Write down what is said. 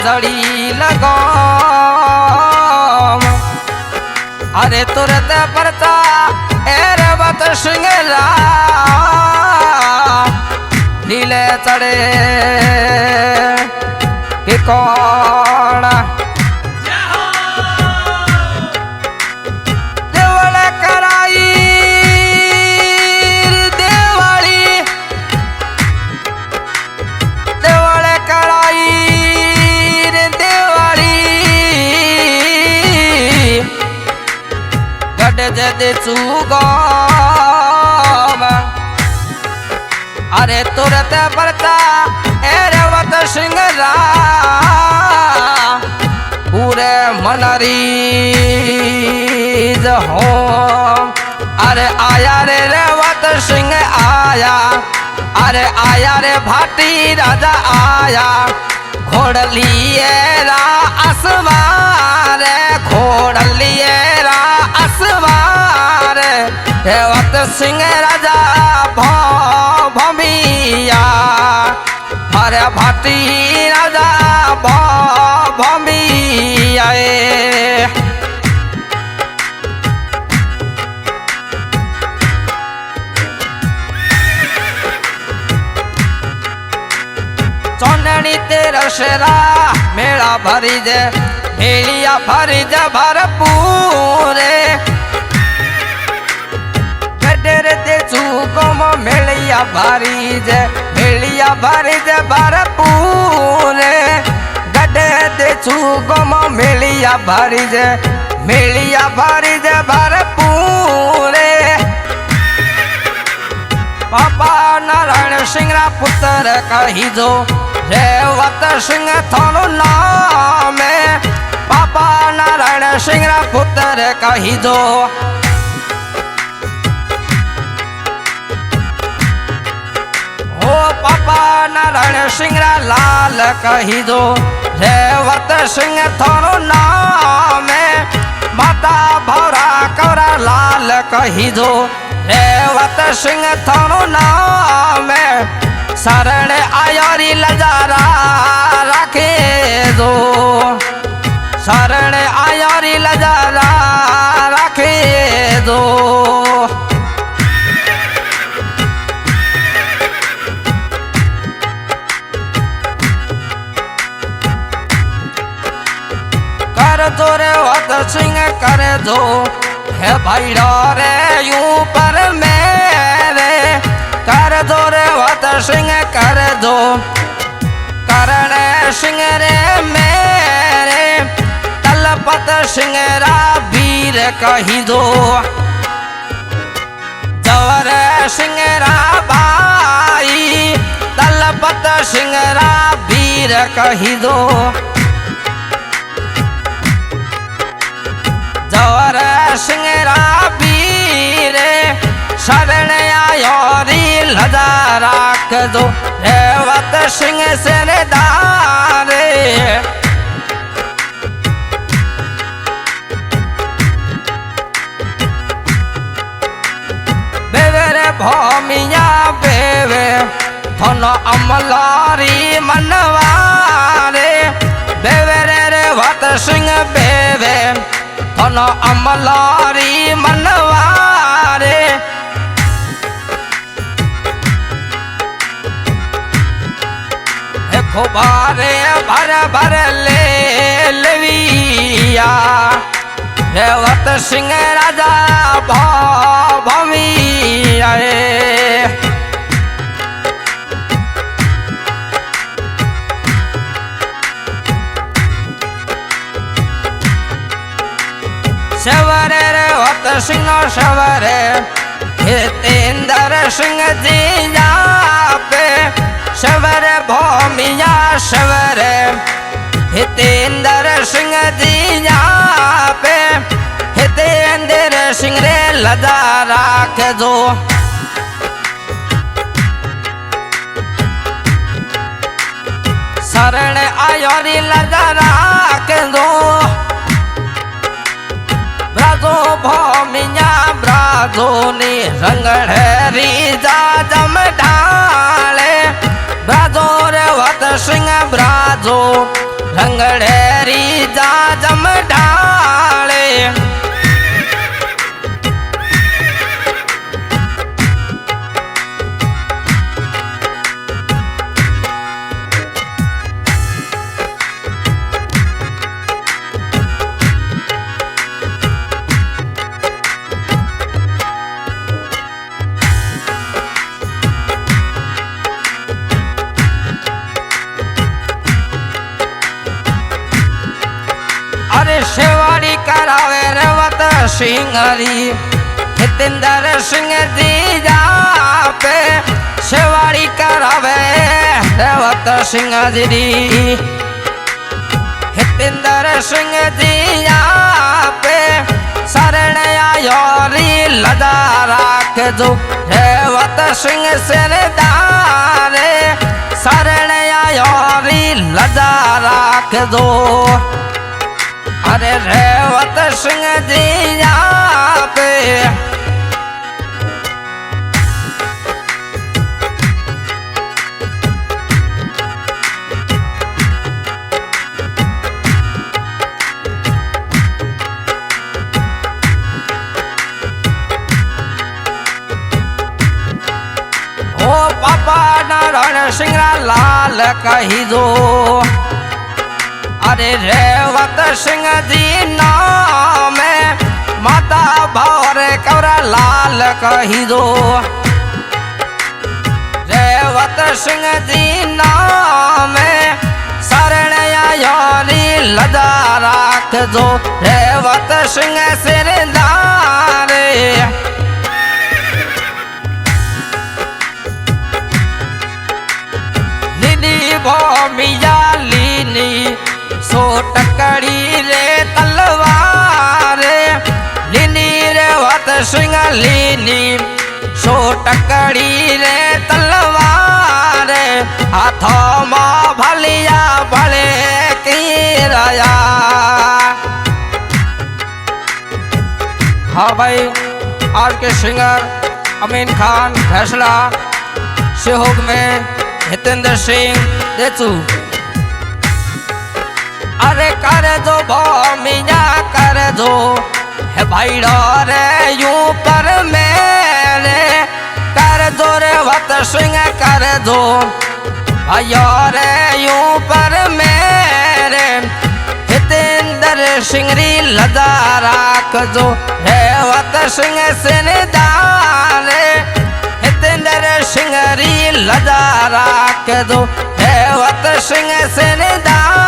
जड़ी लगो अरे तुरत परता एर बत सिंगरा नीले चढ़े कि कौन देवल कराई देवाली देवल कराई देवाली गड जद चूगो अरे तुरत परता एरवत सिंगरा पूरे मनरी हो अरे आया रे रेवत सिंह आया अरे आया रे भाटी राजा आया घोड़ लिए रा असवार घोड़ लिए रा असवार रेवत सिंह राजा भमिया अरे भाटी राजा भमिया चौननी तेरसरा मेला भरी जे मेलिया भरी जे भरपूर दे चूकोम मेलिया भारी जे भरपूर गडे दे चूकोम मेलिया भारी जे भरपूर पापा नारायण सिंगरा पुत्र कही जो रेवत सिंह थानो नाम पापा नारायण सिंगरा पुत्र कही जो पापा नारायण सिंगरा लाल कही दो रेवत सिंह थानो नाम माता भौरा कौरा लाल कही दो रेवत सिंह थानो नाम शरण आयोरी लजारा रखे दो शरण आयोरी लजारा रखे दो जो रेवत सिंह कर दो है भाई रे यूं पर मेरे कर दो रेवत सिंह कर दो करण सिंह रे मेरे तलपत सिंह रा वीर कही दो जवर सिंह रा भाई तलपत सिंह रा वीर कही दो जवर सिंगरा वीर शरण आयोरी लजा राख दो रेवत सिंह सरदार बेवे भौमिया बेवे थोनो अमलारी मनवारे बेवे रेवत सिंह बेवे थोनो अमलारी मनवारे खुबारे भर भर ले लविया रेवत सिंह राजा भमिया शवर रेवत सिंह शवर हितेंद्र सिंह जी पे शवर भौमिया शवर हितेंद्र सिंह जी पे हितेंद्र सिंह रे लदा राख दो शरण आयोरी लदा राख दो ब्राजो भौमिया ब्राजो ने रंगढ़री जा जम ढाले ब्राजो रेवत सिंह ब्राजो रंग मंगड़ेरी जाजम ढाले अरे शिवाड़ी करावे रेवत सिंगरी हितेंद्र सिंह जी पे शिवाड़ी करावे रेवत सिंह जी हितेंद्र सिंह जी पे शरण आयोरी लदा राख जो रेवत सिंह सरदारे शरण आयोरी लदा राख दो अरे रेवत सिंह जी पे ओ पापा नारायण सिंह लाल कही दो अरे रेवत सिंह जी नाम माता भौर कौरा लाल कही दो रेवत सिंह जी नाम शरण आयोरी लदा राख दो रेवत सिंह सिरदारे लीनी भूमिया लीनी सो टकड़ी रे तलवार लीनी रेवत सिंह लीनी सो टकड़ी रे तलवार हाथों में भलिया भले की राया। हाँ भाई आज के सिंगर अमीन खान फैसला सहयोग में हितेंद्र सिंह देचू अरे कर दो भूमिया कर दो है भाई रे यूं पर मेरे कर दो रेवत सिंह कर दो भाइयों रे यूं पर मेरे हितेंद्र सिंह री लदा राख दो रेवत सिंह सिरदारे हितेंद्र सिंह री लदा राख दो रेवत सिंह सिरदारे